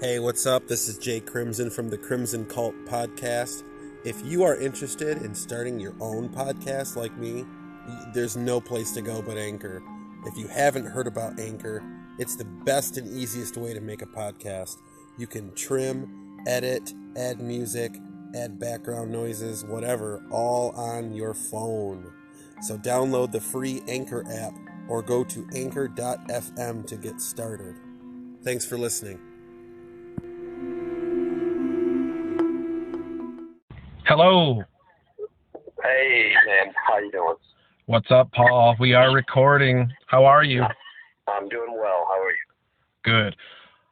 Hey, what's up? This is Jay Crimson from the Crimson Cult Podcast. If you are interested in starting your own podcast like me, there's no place to go but Anchor. If you haven't heard about Anchor, it's the best and easiest way to make a podcast. You can trim, edit, add music, add background noises, whatever, all on your phone. So download the free Anchor app or go to anchor.fm to get started. Thanks for listening. Hello. Hey, man. How you doing? What's up, Paul? We are recording. How are you? I'm doing well. How are you? Good.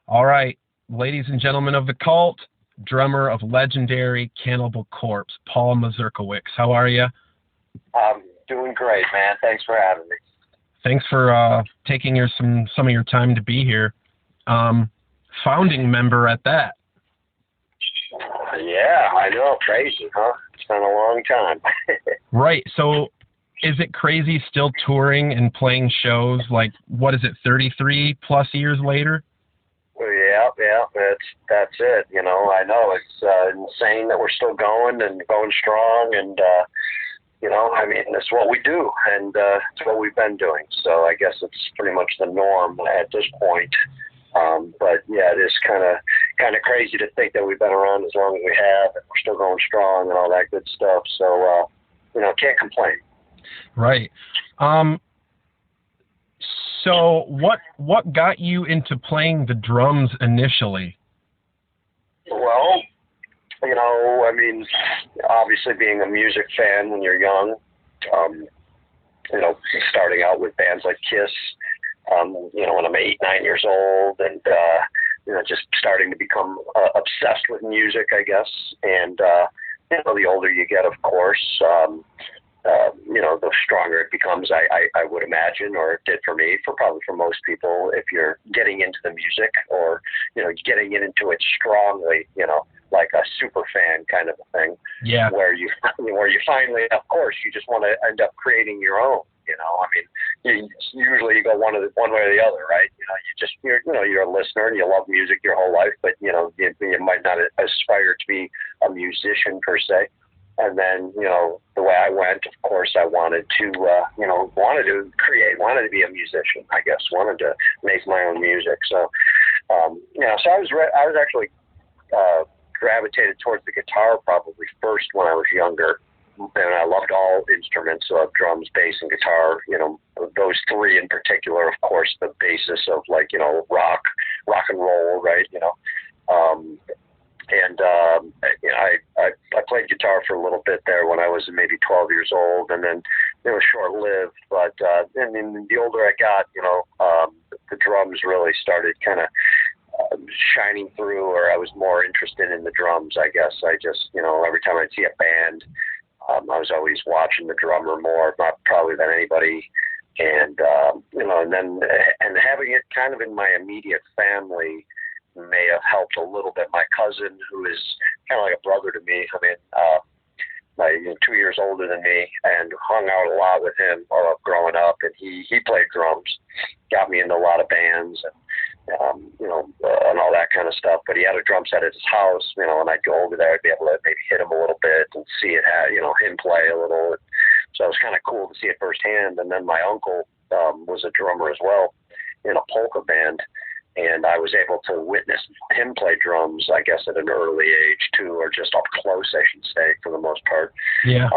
All right. Ladies and gentlemen of the cult, drummer of legendary Cannibal Corpse, Paul Mazurkiewicz. How are you? I'm doing great, man. Thanks for having me. Thanks for taking some of your time to be here. Founding member at that. Yeah, I know. Crazy, huh? It's been a long time. Right. So is it crazy still touring and playing shows like, what is it, 33 plus years later? Yeah, that's it. You know, I know it's insane that we're still going and going strong, and you know, I mean, that's what we do, and it's what we've been doing. So I guess it's pretty much the norm at this point. But yeah, it is kind of crazy to think that we've been around as long as we have, and we're still going strong and all that good stuff. So you know, can't complain. Right. So what got you into playing the drums initially? Well, you know, I mean, obviously being a music fan when you're young, you know, starting out with bands like Kiss, you know, when I'm 8, 9 years old, and you know, just starting to become obsessed with music, I guess. And you know, the older you get, of course, you know, the stronger it becomes, I would imagine, or it did for me, probably for most people, if you're getting into the music, or, you know, getting into it strongly, you know, like a super fan kind of a thing. Yeah. Where you finally, of course, you just want to end up creating your own. You know, I mean, usually you go one way or the other, right? You know, you're a listener and you love music your whole life, but you know, you might not aspire to be a musician per se. And then, you know, the way I went, of course, I wanted to, you know, wanted to be a musician, I guess, wanted to make my own music. So, you know, so I was actually gravitated towards the guitar probably first when I was younger. And I loved all instruments, drums, bass, and guitar. You know, those three in particular, of course, the basis of, like, you know, rock and roll, right? You know, and you know, I played guitar for a little bit there when I was maybe 12 years old, and then it was short-lived. But and then the older I got, you know, the drums really started kind of shining through, or I was more interested in the drums, I guess. I just, you know, every time I'd see a band, I was always watching the drummer more, probably than anybody. And, you know, and having it kind of in my immediate family may have helped a little bit. My cousin, who is kind of like a brother to me, I mean, 2 years older than me, and hung out a lot with him growing up, and he played drums, got me into a lot of bands, and you know, and all that kind of stuff. But he had a drum set at his house, you know, and I'd go over there, I'd be able to maybe hit him a little bit and see it, you know, him play a little. So it was kind of cool to see it firsthand. And then my uncle was a drummer as well in a polka band, and I was able to witness him play drums, I guess, at an early age too, or just up close, I should say, for the most part. Yeah.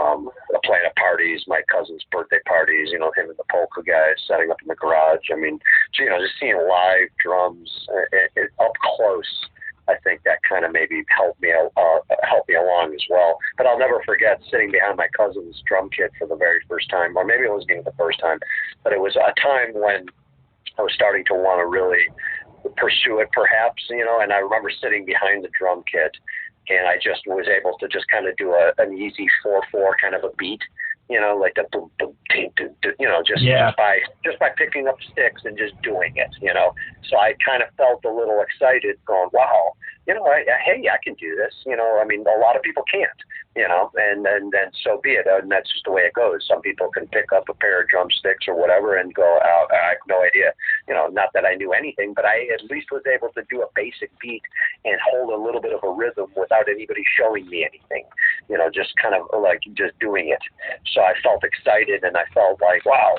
Playing at parties, my cousin's birthday parties, you know, him and the polka guys setting up in the garage. I mean, so, you know, just seeing live drums up close, I think that kind of maybe helped me along as well. But I'll never forget sitting behind my cousin's drum kit for the very first time, or maybe it wasn't even the first time, but it was a time when I was starting to want to really pursue it, perhaps, you know. And I remember sitting behind the drum kit, and I just was able to just kind of do an easy 4/4 kind of a beat, you know, like the boom, boom, ding, ding, ding, you know, just by picking up sticks and just doing it, you know. So I kind of felt a little excited, going, wow, hey, I can do this. I mean, a lot of people can't, and then so be it. And that's just the way it goes. Some people can pick up a pair of drumsticks or whatever and go out. I have no idea, not that I knew anything, but I at least was able to do a basic beat and hold a little bit of a rhythm without anybody showing me anything, just kind of like just doing it. So I felt excited and I felt like, wow,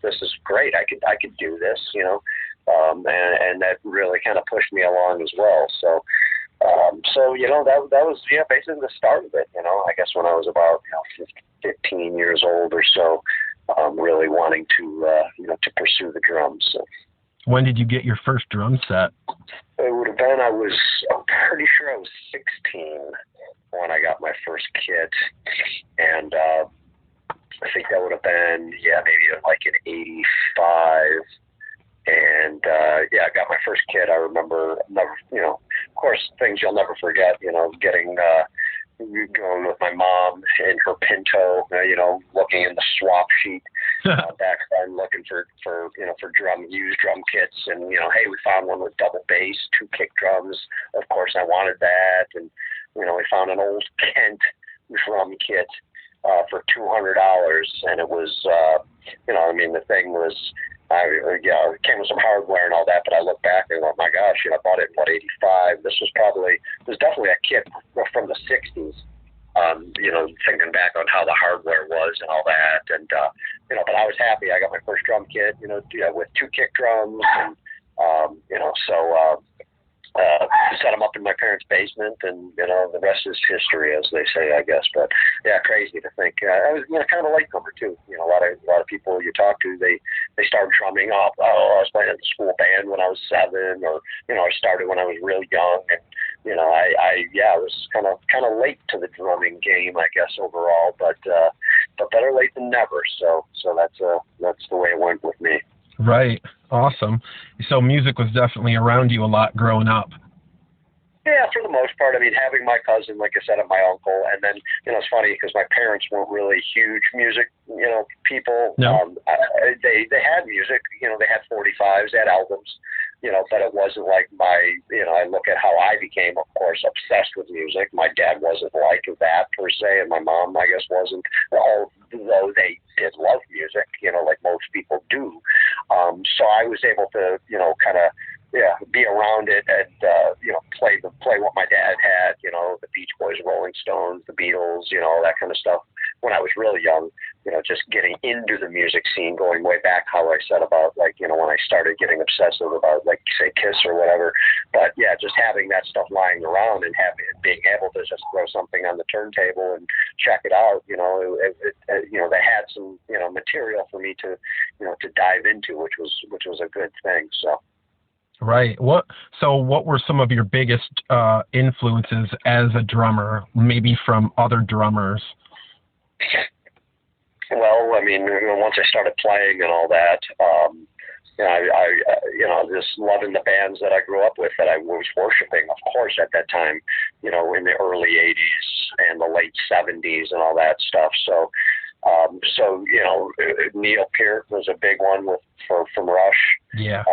this is great. I could do this, and that really kind of pushed me along as well. So, that was basically the start of it. I guess when I was about 15 years old or so, really wanting to to pursue the drums. So. When did you get your first drum set? It would have been, I'm pretty sure I was 16 when I got my first kit, and I think that would have been maybe like in '85. And I got my first kit. I remember of course, things you'll never forget. Getting going with my mom in her Pinto. Looking in the swap sheet back then, looking for used drum kits. And hey, we found one with double bass, 2 kick drums. Of course, I wanted that. And we found an old Kent drum kit for $200, and it was the thing was. It came with some hardware and all that, but I look back and go, oh my gosh, I bought it in 85. This was definitely a kit from the 60s. Thinking back on how the hardware was and all that, and but I was happy. I got my first drum kit, with 2 kick drums, and set them up in my parents' basement, and the rest is history, as they say, I guess. But crazy to think. I was kind of a latecomer too. A lot of people you talk to, they start drumming up. Oh, I was playing in the school band when I was 7, or I started when I was real young, and I was kind of late to the drumming game, I guess, overall. But better late than never. So that's the way it went with me. Right. Awesome. So music was definitely around you a lot growing up. Yeah, for the most part. I mean, having my cousin, like I said, and my uncle, and then, it's funny because my parents weren't really huge music, people. No. They had music, they had 45s, they had albums, but it wasn't like I look at how I became, of course, obsessed with music. My dad wasn't like that per se, and my mom, I guess, wasn't, although they did love music, like most people do. So I was able to, kind of, be around it and, play what my dad had, the Beach Boys, Rolling Stones, the Beatles, all that kind of stuff when I was really young, just getting into the music scene, going way back, how I said about, when I started getting obsessive about, say, Kiss or whatever. But, just having that stuff lying around and being able to just throw something on the turntable and check it out, they had some, material for me to dive into, which was a good thing, so. Right. What were some of your biggest influences as a drummer, maybe from other drummers? Well, I mean, once I started playing and all that, I just loving the bands that I grew up with, that I was worshiping, of course, at that time, in the early 80s and the late 70s and all that stuff. So, Neil Peart was a big one from Rush. Yeah.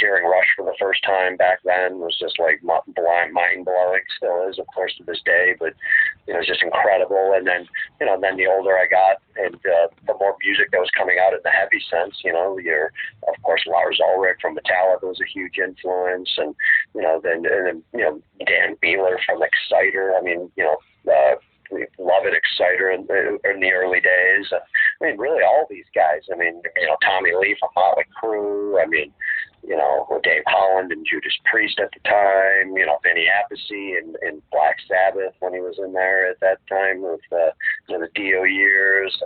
Hearing Rush for the first time back then was just like mind blowing. Still is, of course, to this day. But it's just incredible. And then then the older I got, and the more music that was coming out in the heavy sense. Of course, Lars Ulrich from Metallica was a huge influence, and then Dan Beehler from Exciter. I mean, love it, Exciter in the early days. I mean, really all these guys. I mean, Tommy Lee from Motley Crue. I mean, Dave Holland and Judas Priest at the time. Vinny Appice and Black Sabbath when he was in there at that time with the Dio years.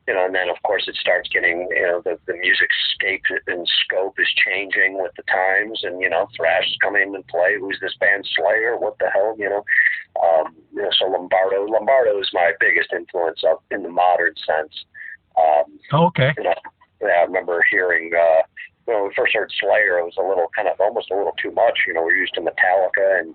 And then, of course, it starts getting, the music scape and scope is changing with the times, and, thrash is coming in and play. Who's this band, Slayer? What the hell, so Lombardo is my biggest influence in the modern sense. Okay. I remember hearing, when we first heard Slayer, it was a little kind of almost a little too much. You know, we're used to Metallica, and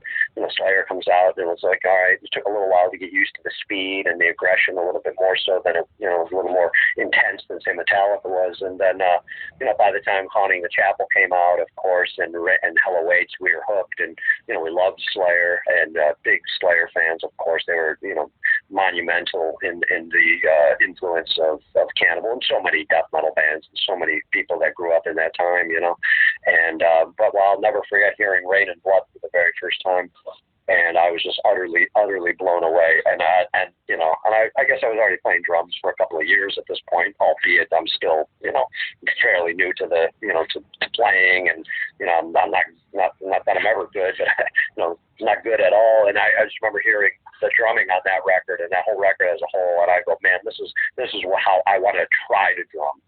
Slayer comes out, and it was like, all right, it took a little while to get used to the speed and the aggression a little bit more so than it, it was a little more intense than say Metallica was. And then, by the time Haunting the Chapel came out, of course, and Hell Awaits, we were hooked, and we loved Slayer, and big Slayer fans, of course. They were monumental in the influence of Cannibal and so many death metal bands and so many people that grew up in that time, and but I'll never forget hearing Rain and Blood for the very first time, and I was just utterly blown away. And I guess I was already playing drums for a couple of years at this point, albeit I'm still fairly new to the to playing, and I'm not that I'm ever good, but not good at all. And I just remember hearing the drumming on that record and that whole record as a whole, and I go, man, this is how I want to try to drum.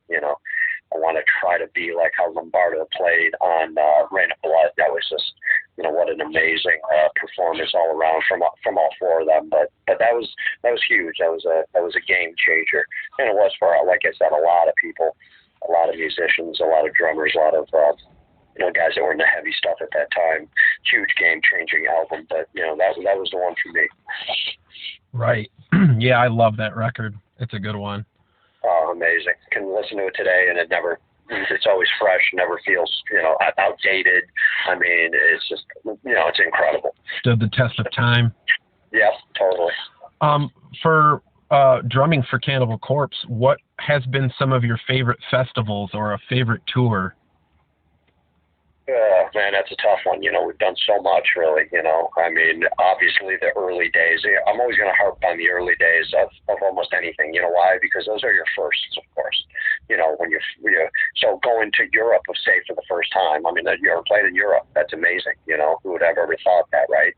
I want to try to be like how Lombardo played on Rain of Blood. That was just, what an amazing performance all around from all four of them. But that was huge. That was a game changer, and it was for, like I said, a lot of people, a lot of musicians, a lot of drummers, a lot of guys that were in the heavy stuff at that time. Huge game changing album. But that was the one for me. Right. Yeah, I love that record. It's a good one. Oh, amazing. Can listen to it today, and it's always fresh, never feels, outdated. I mean, it's just, it's incredible. Stood the test of time. Yeah, totally. For drumming for Cannibal Corpse, what has been some of your favorite festivals or a favorite tour? Man, that's a tough one. We've done so much, really. I mean, obviously the early days. I'm always going to harp on the early days of almost anything. You know why? Because those are your firsts, of course. When so going to Europe, say for the first time. I mean, you ever played in Europe? That's amazing. Who would have ever thought that, right?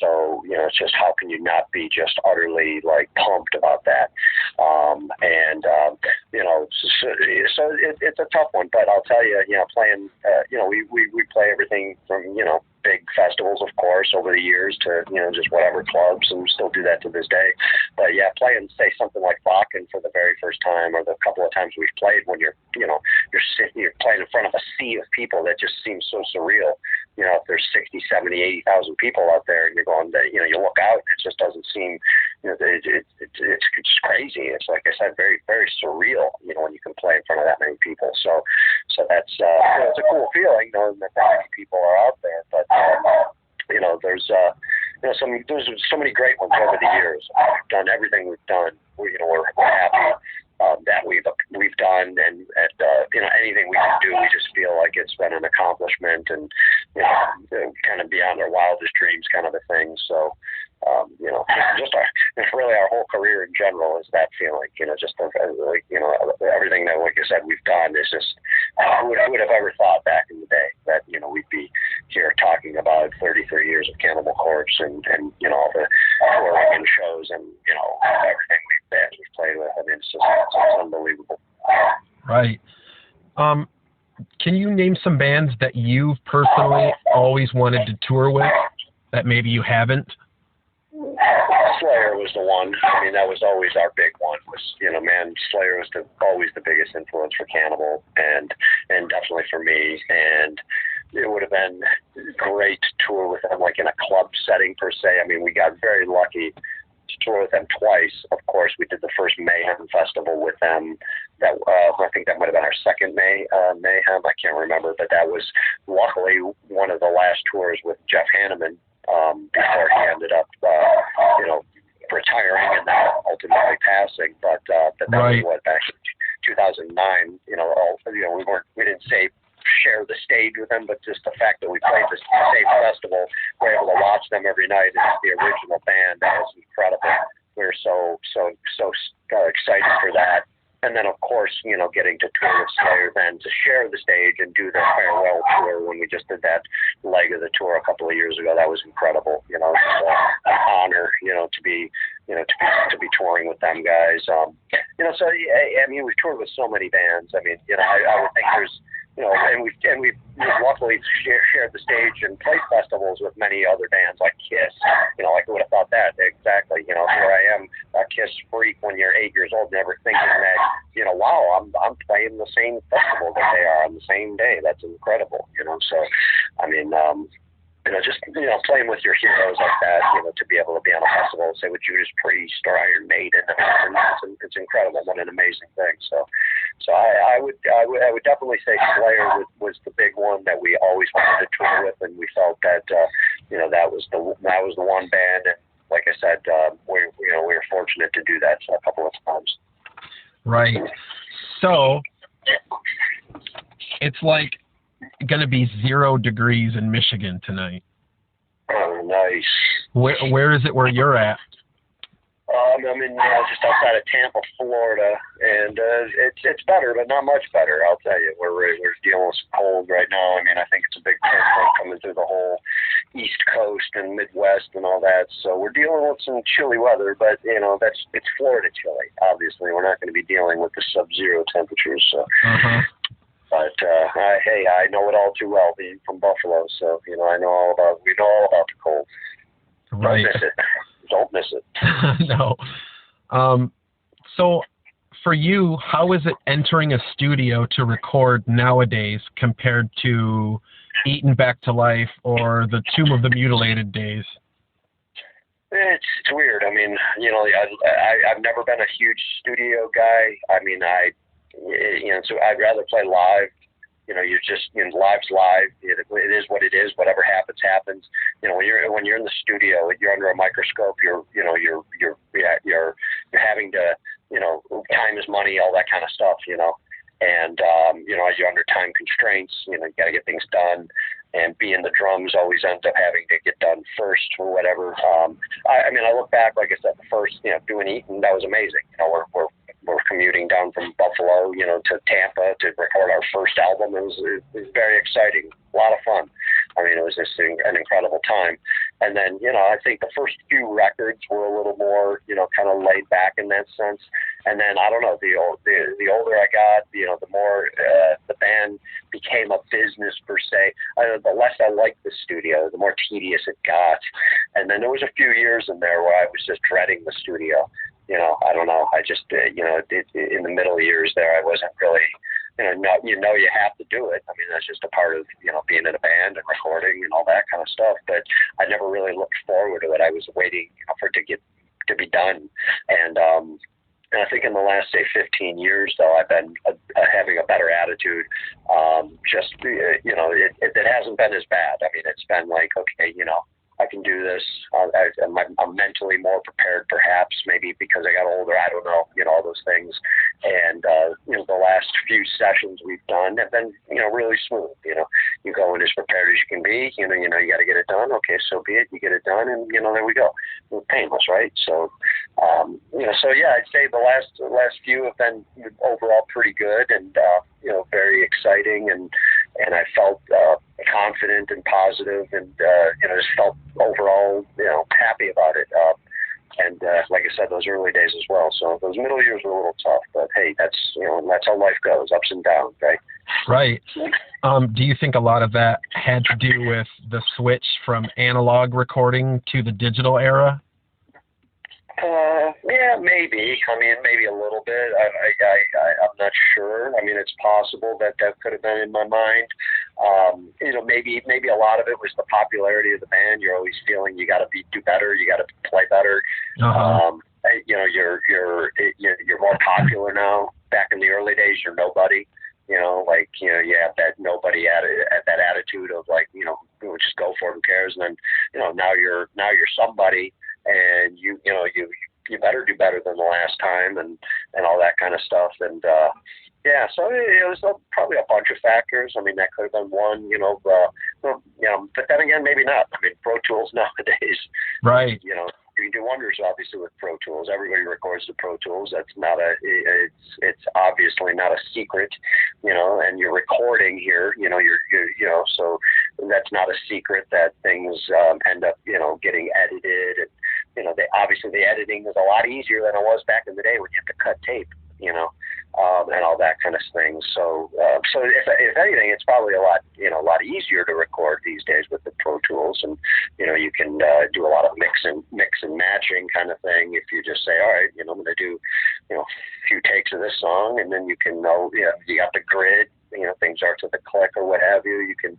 So it's just, how can you not be just utterly like pumped about that? So it's a tough one. But I'll tell you, playing, we play everything from big festivals, of course, over the years to just whatever clubs, and we still do that to this day. But yeah, playing say something like Wacken for the very first time, or the couple of times we've played, when you're playing in front of a sea of people, that just seems so surreal. If there's 60, 70, 80,000 people out there, and you're going, you look out, it just doesn't seem, it's just crazy. It's, like I said, very, very surreal, when you can play in front of that many people. So that's, it's a cool feeling knowing that many people are out there. But, there's so many great ones over the years. We've done everything we've done. We're happy that we've done, and anything we can do, we just feel like it's been an accomplishment, and kind of beyond our wildest dreams, kind of a thing. So just really our whole career in general is that feeling. Just everything that, like I said, we've done is just, who would have ever thought back in the day that we'd be here talking about 33 years of Cannibal Corpse, and all the touring and shows, and everything we've played with. I mean, it's unbelievable. Right. Can you name some bands that you've personally always wanted to tour with that maybe you haven't? Slayer was the one. I mean, that was always our big one. Slayer was always the biggest influence for Cannibal, and definitely for me. And it would have been great to tour with them, like in a club setting per se. I mean, we got very lucky to tour with them twice. Of course, we did the first Mayhem festival with them. That I think that might have been our second Mayhem. I can't remember, but that was luckily one of the last tours with Jeff Hanneman before he ended up, retiring and then ultimately passing. But that right. was back in 2009. We didn't share the stage with them, but just the fact that we played the same festival, we're able to watch them every night as the original band. That was incredible. We were so excited for that. And then, of course, getting to tour with Slayer, then to share the stage and do the farewell tour when we just did that leg of the tour a couple of years ago. That was incredible. It's an honor, to be touring with them guys. So I mean, we've toured with so many bands. I mean, I would think we've luckily shared the stage and played festivals with many other bands like Kiss. Like who would have thought that? Exactly. Here I am, a Kiss freak when you're 8 years old, never thinking that, wow, I'm playing the same festival that they are on the same day. That's incredible. So, I mean, just playing with your heroes like that, to be able to be on a festival, say with Judas Priest or Iron Maiden, it's incredible. What an amazing thing. So I would definitely say Slayer was the big one that we always wanted to tour with, and we felt that that was the one band, and like I said, we were fortunate to do that a couple of times. Right. So it's like going to be 0 degrees in Michigan tonight. Oh, nice. Where is it where you're at? I'm in just outside of Tampa, Florida, and it's better, but not much better. I'll tell you, we're dealing with some cold right now. I mean, I think it's a big thing coming through the whole East Coast and Midwest and all that. So we're dealing with some chilly weather, but it's Florida chilly. Obviously, we're not going to be dealing with the sub-zero temperatures. So. But hey, I know it all too well, being from Buffalo. So we know all about the cold. Right. Don't miss it. No. So for you, how is it entering a studio to record nowadays compared to Eaten Back to Life or the Tomb of the Mutilated days? It's weird. I mean, I've never been a huge studio guy. I mean, so I'd rather play live. You're just live's live. It is what it is. Whatever happens, happens. When you're in the studio, you're under a microscope. You're having to, time is money, all that kind of stuff. And as you're under time constraints, you got to get things done. And being the drums always ends up having to get done first or whatever. I look back, like I said, the first, doing Eaton, that was amazing. We're commuting down from Buffalo, to Tampa to record our first album. It was very exciting, a lot of fun. I mean, it was just an incredible time. And then, I think the first few records were a little more, kind of laid back in that sense. And then, I don't know, the older I got, the more the band became a business per se. The less I liked the studio, the more tedious it got. And then there was a few years in there where I was just dreading the studio. I don't know. I just, in the middle years there, I wasn't really, you have to do it. I mean, that's just a part of, being in a band and recording and all that kind of stuff. But I never really looked forward to it. I was waiting for it to be done. And I think in the last, say, 15 years, though, I've been having a better attitude. It hasn't been as bad. I mean, it's been like, okay, I can do this. I'm mentally more prepared, perhaps, maybe because I got older. I don't know, all those things. And, the last few sessions we've done have been, really smooth. You go in as prepared as you can be. You got to get it done. Okay, so be it. You get it done, and, there we go. It's painless, right? So, I'd say the last few have been overall pretty good and, very exciting. And I felt confident and positive and, just felt overall, happy about it. Like I said, those early days as well. So those middle years were a little tough, but hey, that's how life goes, ups and downs, right? Right. Do you think a lot of that had to do with the switch from analog recording to the digital era? Yeah, maybe. I mean, maybe a little bit. I'm not sure. I mean, it's possible that could have been in my mind. Maybe a lot of it was the popularity of the band. You're always feeling you got to do better. You got to play better. Uh-huh. You're more popular now. Back in the early days, you're nobody. You have that nobody that attitude of like, just go for it, who cares? And then, now you're somebody. And you better do better than the last time and all that kind of stuff. And, so it was probably a bunch of factors. I mean, that could have been one, but then again, maybe not. I mean, Pro Tools nowadays, right. You can do wonders, obviously, with Pro Tools. Everybody records the Pro Tools. That's it's obviously not a secret, and you're recording here, so that's not a secret that things end up, getting edited. And, the editing is a lot easier than it was back in the day when you had to cut tape, and all that kind of thing. So, if anything, it's probably a lot easier to record these days with the Pro Tools, and you can do a lot of mix and matching kind of thing. If you just say, all right, I'm going to do a few takes of this song, and then you can you got the grid. Things are to the click or what have you. You can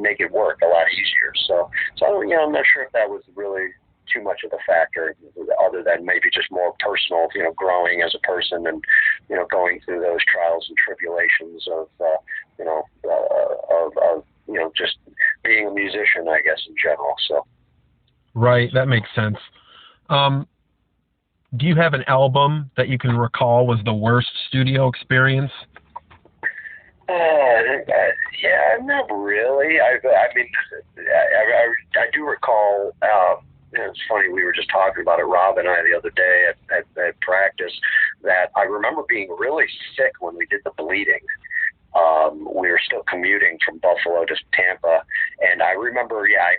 make it work a lot easier. So I'm not sure if that was really too much of a factor, other than maybe just more personal, growing as a person and, going through those trials and tribulations of just being a musician, I guess, in general. So. Right. That makes sense. Do you have an album that you can recall was the worst studio experience? Yeah, not really. I do recall. It's funny, we were just talking about it, Rob and I, the other day at practice, that I remember being really sick when we did the bleeding. We were still commuting from Buffalo to Tampa, and I remember, I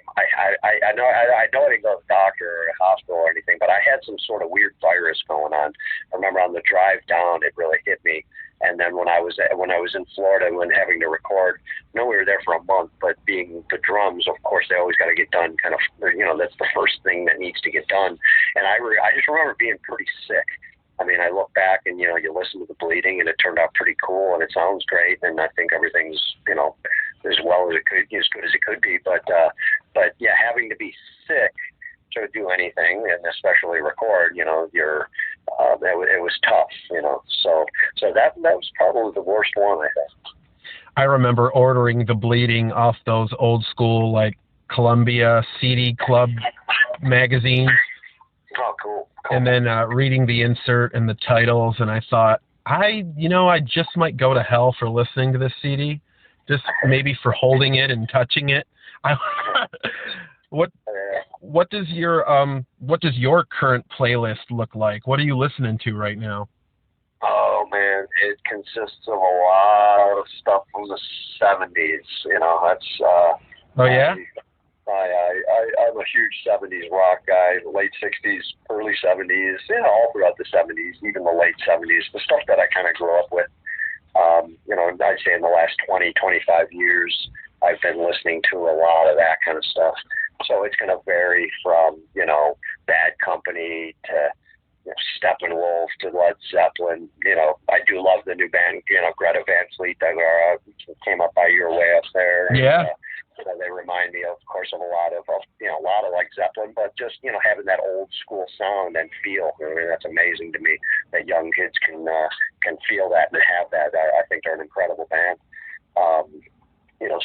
know I didn't go to the doctor or a hospital or anything, but I had some sort of weird virus going on. I remember on the drive down, it really hit me. And then when I was in Florida, when having to record, we were there for a month, but being the drums, of course, they always got to get done. Kind of, that's the first thing that needs to get done. And I just remember being pretty sick. I mean, I look back and, you listen to the bleeding, and it turned out pretty cool, and it sounds great, and I think everything's, as well as it could, as good as it could be. But yeah, having to be sick to do anything, and especially record, it was tough, So that was probably the worst one, I think. I remember ordering the bleeding off those old school, like, Columbia CD Club magazines. Oh, cool. And then reading the insert and the titles, and I thought, I just might go to hell for listening to this CD, just maybe for holding it and touching it. What does your current playlist look like? What are you listening to right now? Oh man, it consists of a lot of stuff from the 70s. That's oh yeah. I'm a huge 70s rock guy, late 60s, early 70s, all throughout the 70s, even the late 70s, the stuff that I kind of grew up with. I'd say in the last 20, 25 years, I've been listening to a lot of that kind of stuff. So it's going to vary from, Bad Company to Steppenwolf to Led Zeppelin. I do love the new band, Greta Van Fleet that came up by your way up there. Yeah. And, they remind me, of course, of a lot of like Zeppelin, but just, having that old school sound and feel. I mean, that's amazing to me that young kids can feel that and have that. I think they're an incredible band.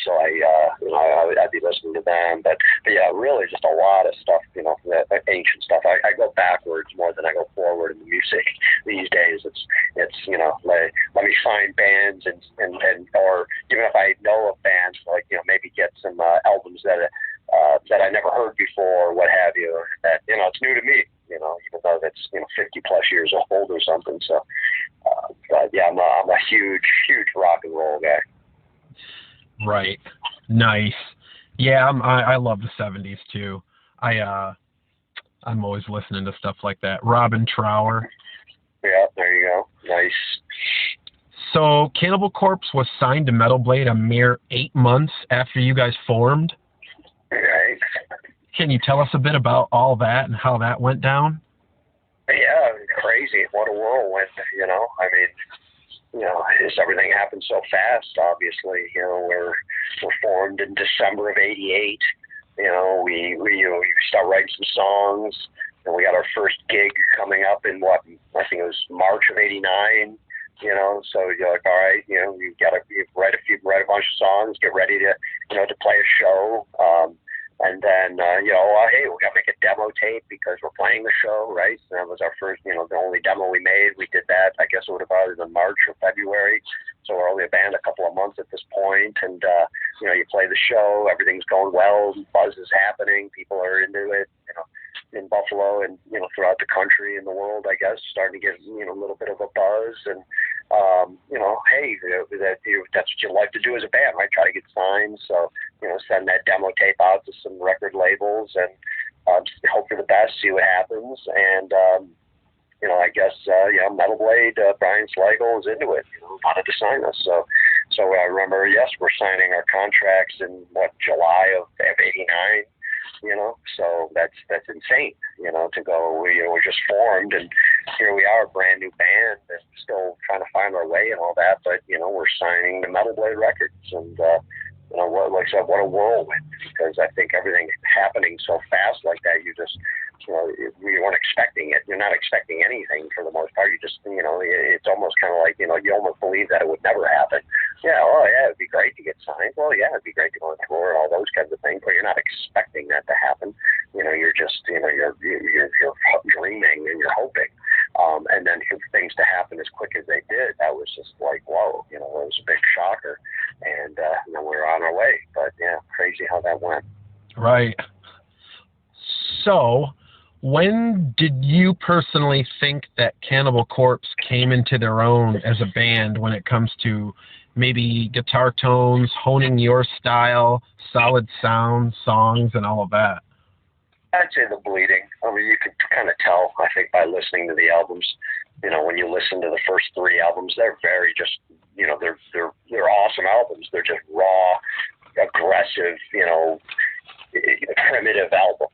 So I'd be listening to them, but yeah, really just a lot of stuff, that ancient stuff. I go backwards more than I go forward in the music these days. It's let me find bands and or even if I know of bands, like, maybe get some albums that I never heard before, or what have you, or that, it's new to me, even though that's, 50 plus years old or something. So, but yeah, I'm a huge rock and roll guy. Right. Nice. Yeah, I love the 70s too. I'm always listening to stuff like that. Robin Trower. Yeah, there you go. Nice. So Cannibal Corpse was signed to Metal Blade a mere 8 months after you guys formed. Right. Can you tell us a bit about all that and how that went down? Yeah, crazy. What a whirlwind, I mean, everything happened so fast, obviously. We're formed in December of '88. We start writing some songs, and we got our first gig coming up in I think it was March of '89. So you're like, all right, you got to write a bunch of songs, get ready to, to play a show. And then, hey, we got to make a demo tape because we're playing the show, right? So that was our first, the only demo we made. We did that, I guess it would have been in March or February. So we're only a band a couple of months at this point. And, you play the show, everything's going well, buzz is happening, people are into it, in Buffalo and, throughout the country and the world, I guess, starting to get, a little bit of a buzz. And, hey, that's what you like to do as a band, right? Try to get signed. So, send that demo tape out to some record labels and hope for the best, see what happens. And I guess, Metal Blade, Brian Slagle was into it, wanted to sign us. So I remember, yes, we're signing our contracts in July of '89. So that's insane, to go. We're just formed, and here we are, a brand new band, and still trying to find our way and all that. But we're signing the Metal Blade Records, and like I said, what a whirlwind, because I think everything happening so fast like that, you just, we weren't expecting it. You're not expecting anything for the most part. You just, it's almost kind of like, you almost believe that it would never happen. Yeah, it'd be great to get signed. Well, yeah, it'd be great to go on tour and all those kinds of things, but you're not expecting that to happen. You're just, you're dreaming and you're hoping. And then for things to happen as quick as they did, that was just like, whoa, it was a big shocker. And we're on our way. But yeah, crazy how that went. Right. So, when did you personally think that Cannibal Corpse came into their own as a band when it comes to maybe guitar tones, honing your style, solid sound, songs, and all of that? I'd say the bleeding. I mean, you could kind of tell, I think, by listening to the albums. When you listen to the first 3 albums, they're very just, they're awesome albums. They're just raw, aggressive, primitive albums.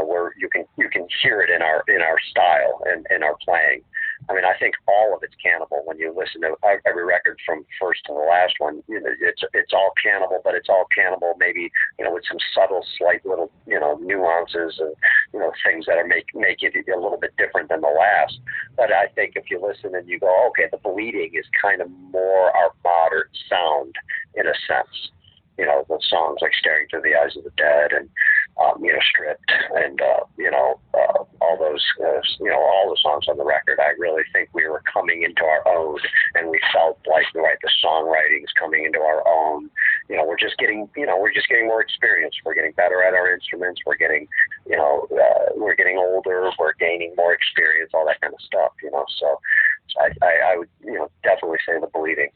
Where you can hear it in our style and in our playing. I mean, I think all of it's Cannibal. When you listen to every record from first to the last one, it's all Cannibal, but it's all Cannibal maybe, with some subtle, slight little, nuances and, things that make it a little bit different than the last. But I think if you listen and you go, okay, the bleeding is kind of more our modern sound in a sense. The songs like Staring Through the Eyes of the Dead and, Stripped and, all those, all the songs on the record. I really think we were coming into our own, and we felt like, right, the songwriting is coming into our own. We're just getting more experience. We're getting better at our instruments. We're getting, we're getting older. We're gaining more experience, all that kind of stuff, So I would, definitely say the bleeding.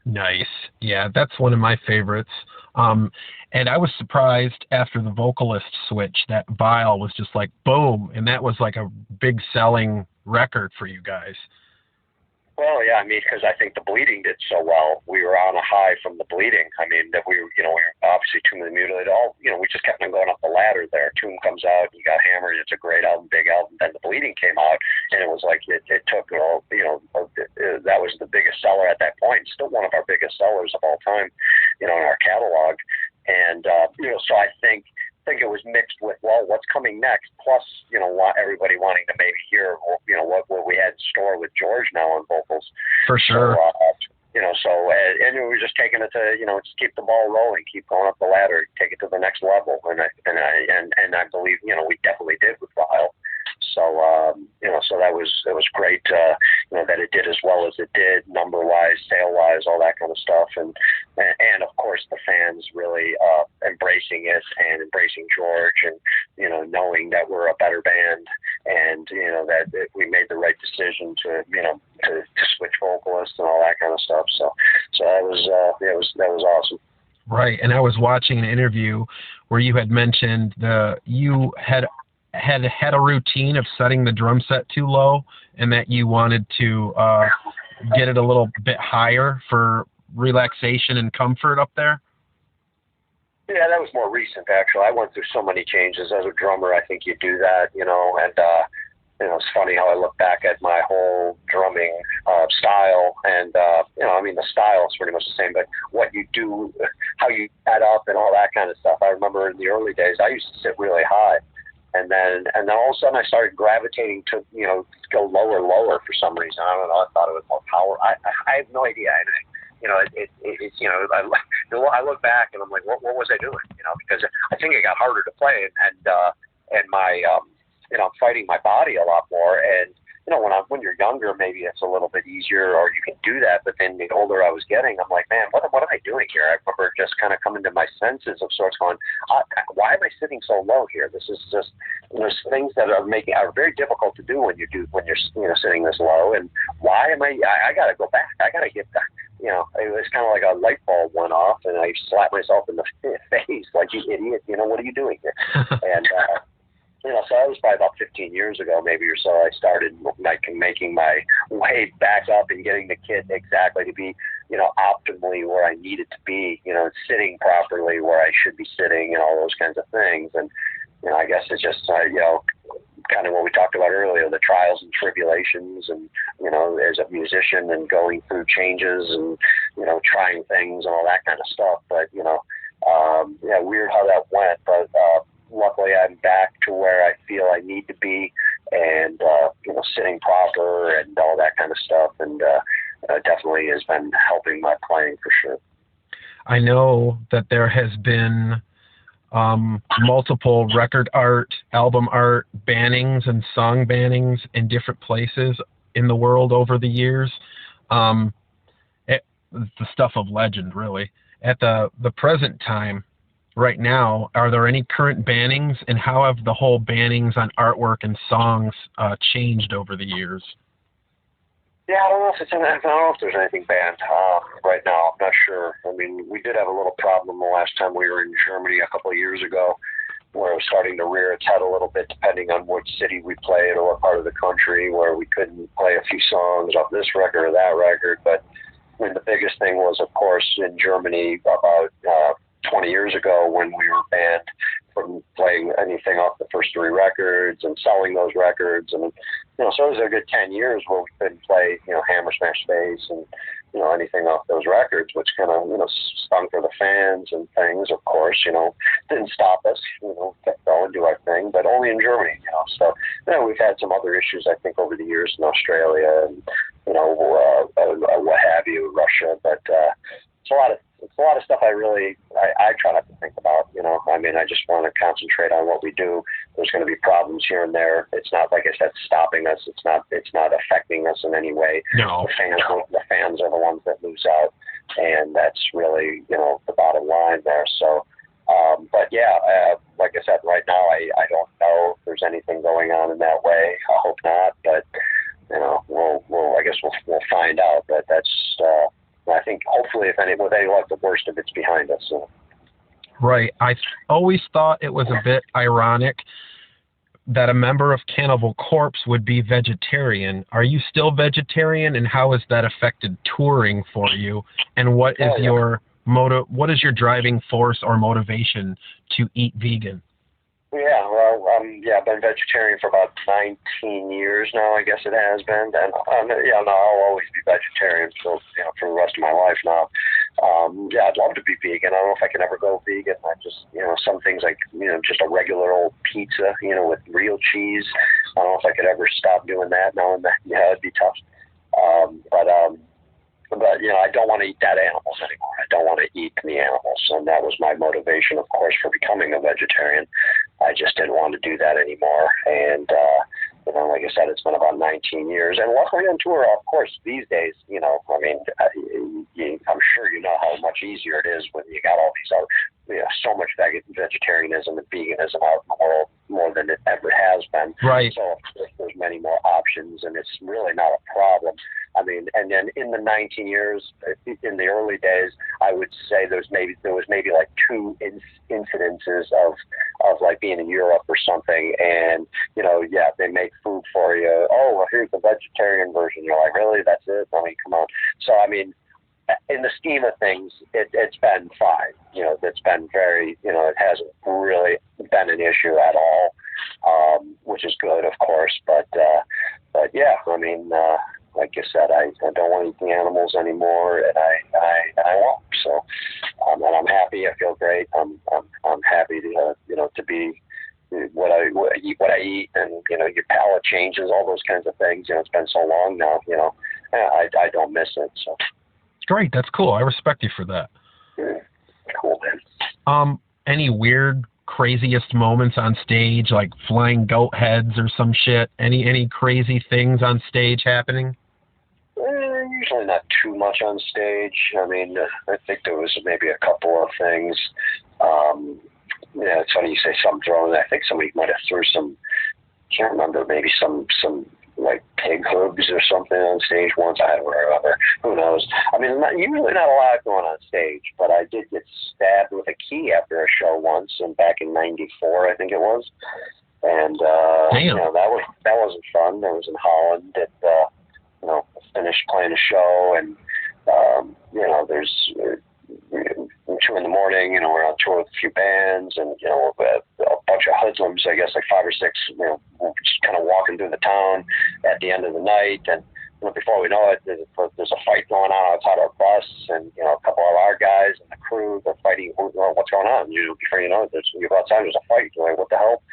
Nice. Yeah, that's one of my favorites. And I was surprised after the vocalist switch that Vile was just like, boom. And that was like a big selling record for you guys. Well, yeah, I mean, because I think the bleeding did so well. We were on a high from the bleeding. I mean, that we were obviously Tomb of the Mutilated. We just kept on going up the ladder there. Tomb comes out, you got Hammered. It's a great album, big album. Then the bleeding came out, and it was like it took that was the biggest seller at that point. Still one of our biggest sellers of all time, in our catalog. And so I think it was mixed with, well, what's coming next? Plus, everybody wanting to maybe hear, what we had in store with George now on vocals. For sure. So, and we were just taking it to, just keep the ball rolling, keep going up the ladder, take it to the next level. And I believe, we definitely did with Vile. So, so it was great, that it did as well as it did, number-wise, sale-wise, all that kind of stuff. And of course, the fans really embracing it and embracing George and, knowing that we're a better band and, that we made the right decision to switch vocalists and all that kind of stuff. So that was awesome. Right. And I was watching an interview where you had mentioned you had a routine of setting the drum set too low and that you wanted to get it a little bit higher for relaxation and comfort up there? Yeah, that was more recent, actually. I went through so many changes as a drummer. I think you do that, and it's funny how I look back at my whole drumming style, and the style is pretty much the same, but what you do, how you add up and all that kind of stuff. I remember in the early days, I used to sit really high. And then all of a sudden I started gravitating to, go lower for some reason. I don't know. I thought it was more power. I have no idea. I look back and I'm like, what was I doing? Because I think it got harder to play and my, I'm fighting my body a lot more. And, when you're younger, maybe it's a little bit easier or you can do that. But then the older I was getting, I'm like, man, what am I doing here? I remember just kind of coming to my senses of sorts going, why am I sitting so low here? This is just, there's things that are very difficult to do when you're sitting this low. And why am I got to go back. I got to get back. It was kind of like a light bulb went off and I slapped myself in the face like, you idiot, what are you doing here? And, So that was probably about 15 years ago, maybe or so. I started making my way back up and getting the kit exactly to be, optimally where I needed to be, sitting properly where I should be sitting and all those kinds of things. And, I guess it's just, kind of what we talked about earlier, the trials and tribulations and, as a musician and going through changes and, trying things and all that kind of stuff. But, weird how that went. But luckily I'm back to where I feel I need to be and, sitting proper and all that kind of stuff. And definitely has been helping my playing for sure. I know that there has been multiple record art, album art bannings and song bannings in different places in the world over the years. The stuff of legend, really. At the present time, right now, are there any current bannings, and how have the whole bannings on artwork and songs changed over the years? Yeah, I don't know if there's anything banned right now. I'm not sure. I mean, we did have a little problem the last time we were in Germany a couple of years ago, where it was starting to rear its head a little bit, depending on which city we played or what part of the country, where we couldn't play a few songs off this record or that record. But the biggest thing was, of course, in Germany about 20 years ago when we were banned from playing anything off the first 3 records and selling those records. And, so it was a good 10 years where we couldn't play, Hammer Smash Space and, anything off those records, which kind of, stung for the fans and things, of course, didn't stop us, kept going, do our thing, but only in Germany, So, we've had some other issues, I think, over the years in Australia and, what have you, Russia, but it's a lot of stuff I try not to think about, I just want to concentrate on what we do. There's going to be problems here and there. It's not, like I said, stopping us. It's not affecting us in any way. No. The fans are the ones that lose out, and that's really, the bottom line there. So, but yeah, like I said, right now, I don't know if there's anything going on in that way. I hope not, but, I guess we'll find out. But that's, I think hopefully with any luck, the worst of it's behind us. So. Right. I always thought it was a bit ironic that a member of Cannibal Corpse would be vegetarian. Are you still vegetarian, and how has that affected touring for you? And what is your your driving force or motivation to eat vegan? Yeah, well, I've been vegetarian for about 19 years now, I guess it has been. And, I'll always be vegetarian for the rest of my life now. I'd love to be vegan. I don't know if I can ever go vegan. I just, some things like, just a regular old pizza, with real cheese. I don't know if I could ever stop doing that now and then. Yeah, it'd be tough. But, I don't want to eat dead animals anymore. I don't want to eat the animals. And that was my motivation, of course, for becoming a vegetarian. I just didn't want to do that anymore. And, like I said, it's been about 19 years. And luckily on tour, of course, these days, I'm sure you know how much easier it is when you got all these other, so much vegetarianism and veganism out in the world, more than it ever has been. Right. So there's many more options, and it's really not a problem. And then in the 19 years, in the early days, I would say there was maybe like 2 incidences of like being in Europe or something, and they make food for you. Oh, well, here's the vegetarian version. You're like, really? That's it? Come on. So in the scheme of things, it's been fine. It's been very, it hasn't really been an issue at all, which is good, of course. But yeah, like you said, I don't want to eat the animals anymore, and I won't. So, and I'm happy. I feel great. I'm happy to to be what I eat, and your palate changes, all those kinds of things. It's been so long now. I don't miss it. So. Great. That's cool. I respect you for that. Cool, man. Any weird, craziest moments on stage, like flying goat heads or some shit? Any crazy things on stage happening? Usually not too much on stage. I think there was maybe a couple of things. It's funny you say some throwing. I think somebody might have threw some, can't remember, maybe some like pig hooves or something on stage once. I don't remember. Who knows? Usually not a lot going on stage, but I did get stabbed with a key after a show once, and back in '94, I think it was. And that wasn't fun. That was in Holland. Finished playing a show, and there's 2 a.m. We're on tour with a few bands, and a bunch of hoodlums, I guess like 5 or 6, just kind of walking through the town at the end of the night, and before we know it, there's a fight going on outside our bus, and a couple of our guys and the crew, they're fighting. What's going on? Before you know it, you go outside, there's a fight. You're like, what the hell?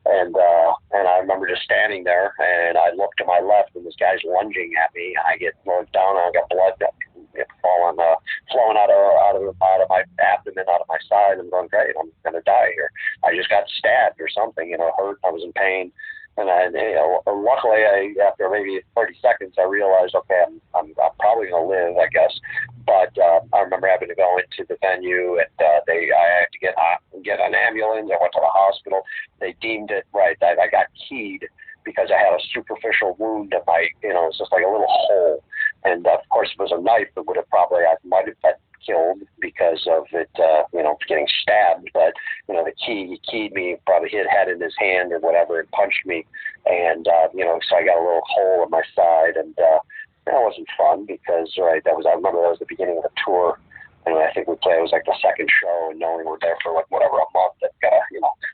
And I remember just standing there, and I look to my left, and this guy's lunging at me, and I get looked down, and I got blood flowing out of my abdomen, out of my side. I'm going, great, I'm gonna die here. I just got stabbed or something, hurt. I was in pain. And luckily, after maybe 30 seconds, I realized, okay, I'm probably going to live, I guess. But I remember having to go into the venue, and I had to get an ambulance. I went to the hospital. They deemed it right. I got keyed because I had a superficial wound in my, it's just like a little hole. And of course, if it was a knife, it would have I might have been killed because of it, getting stabbed. But he keyed me, probably hit head in his hand or whatever, and punched me. And so I got a little hole in my side, and that wasn't fun because I remember that was the beginning of the tour. And I think it was like the second show, and knowing we're there for like whatever a month.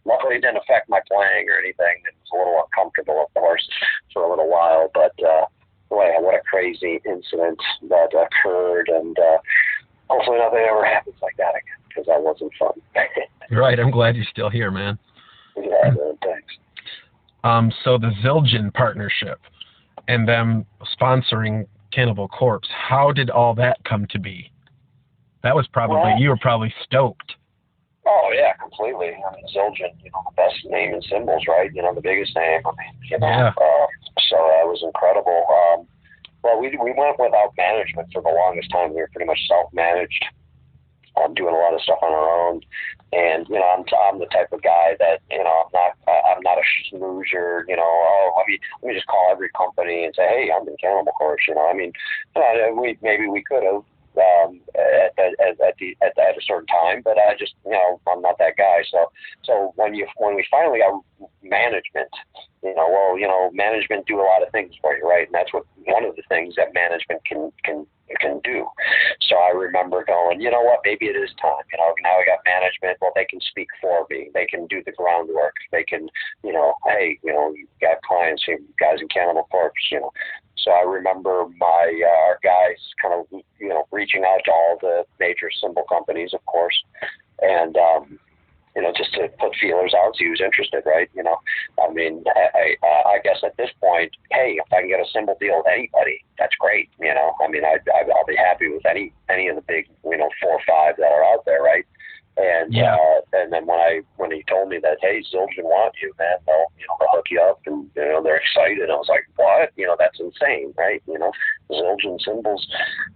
Luckily it didn't affect my playing or anything. It was a little uncomfortable, of course, for a little while. But boy, what a crazy incident that occurred, and hopefully nothing ever happens like that again, because that wasn't fun. Right, I'm glad you're still here, man. Yeah, man, thanks. So the Zildjian partnership and them sponsoring Cannibal Corpse, how did all that come to be? That was you were probably stoked. Oh, yeah, completely. I mean, Zildjian, the best name and symbols, right? The biggest name. I mean, Yeah. So that was incredible. Well, we went without management for the longest time. We were pretty much self-managed, doing a lot of stuff on our own. And I'm the type of guy that I'm not a schmoozer. Let me just call every company and say, hey, I'm in Cannibal Corpse. Maybe we could have at a certain time, but I just I'm not that guy. So when we finally got management, management do a lot of things for you, right? And that's one of the things that management can do. So I remember going, you know what, maybe it is time. Now we got management. Well, they can speak for me. They can do the groundwork. They can, hey, you got clients, you guys in Cannibal Corpse, So I remember our guys kind of, reaching out to all the major symbol companies, of course, and just to put feelers out, see who's interested, right? I mean, I guess at this point, hey, if I can get a symbol deal with anybody, that's great. I mean, I'll be happy with any of the big, 4 or 5 that are out there, right? And and then when he told me that, hey, Zildjian want you, man, they'll hook you up, and they're excited. I was like, what? That's insane, right? Zildjian symbols.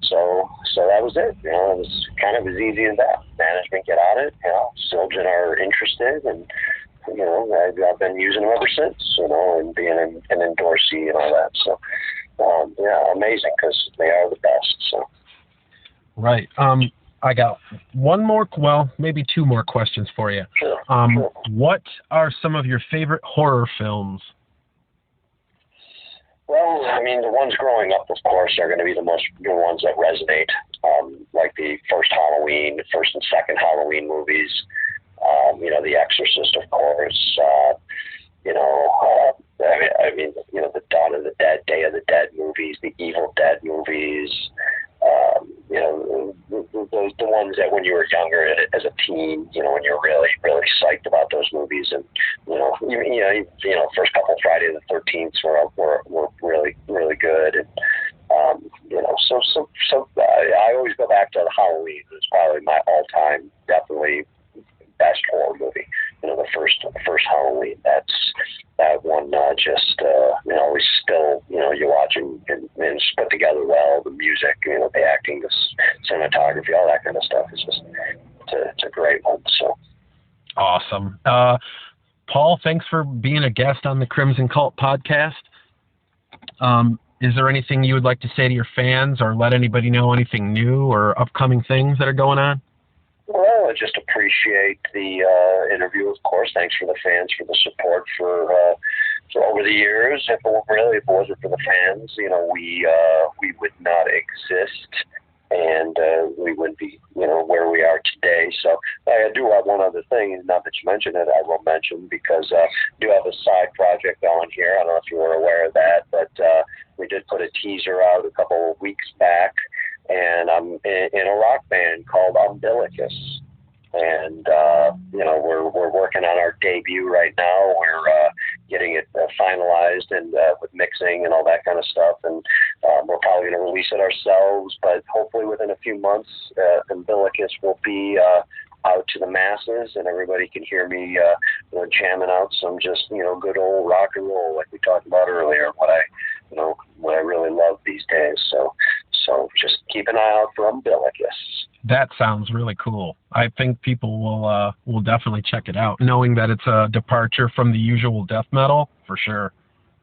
So that was it. It was kind of as easy as that. Management get on it. Zildjian are interested, and I've been using them ever since. And being an endorsee and all that. So amazing, because they are the best. So right. I got one more, maybe 2 more questions for you. Sure. What are some of your favorite horror films? Well, I mean, the ones growing up, of course, are going to be the ones that resonate, like the first Halloween, first and second Halloween movies, The Exorcist, of course, the Dawn of the Dead, Day of the Dead movies, the Evil Dead movies, the ones that when you were younger as a teen, when you're really, really psyched about those movies, and first couple of Friday the 13th were really, really good, and so I always go back to the Halloween. It's probably my all-time, definitely best horror movie. The first Halloween. That one we still you watch and it's put together well. The music, the acting, the cinematography, all that kind of stuff is just it's a great one. So awesome, Paul. Thanks for being a guest on the Crimson Cult podcast. Is there anything you would like to say to your fans, or let anybody know anything new or upcoming things that are going on? Well, I just appreciate the interview, of course. Thanks for the fans for the support for over the years. If it wasn't for the fans, we would not exist, and we wouldn't be, where we are today. So I do have one other thing, not that you mentioned it, I will mention, because I do have a side project going here. I don't know if you were aware of that, but we did put a teaser out a couple of weeks back, and I'm in a rock band called Umbilicus. And, we're working on our debut right now. We're getting it finalized and with mixing and all that kind of stuff. And we're probably going to release it ourselves, but hopefully within a few months, Umbilicus will be out to the masses, and everybody can hear me jamming out some just, good old rock and roll like we talked about earlier, what I really love these days. So just keep an eye out for Umbilicus. That sounds really cool. I think people will definitely check it out, knowing that it's a departure from the usual death metal, for sure.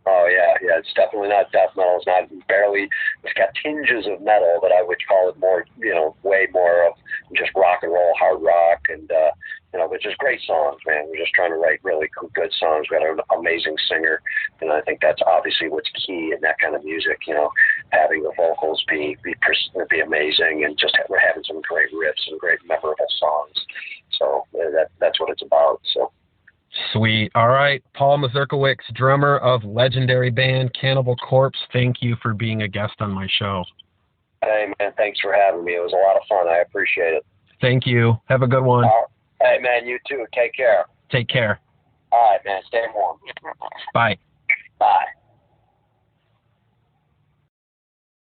Oh yeah, it's definitely not death metal. It's got tinges of metal, but I would call it more, way more of just rock and roll, hard rock, and but just great songs, man. We're just trying to write really good songs. We got an amazing singer, and I think that's obviously what's key in that kind of music. Having the vocals be amazing, and just we're having some great riffs and great memorable songs. So that's what it's about. So. Sweet. All right. Paul Mazurkiewicz, drummer of legendary band Cannibal Corpse, thank you for being a guest on my show. Hey, man, thanks for having me. It was a lot of fun. I appreciate it. Thank you. Have a good one. Hey, man, you too. Take care. Take care. All right, man. Stay warm. Bye. Bye.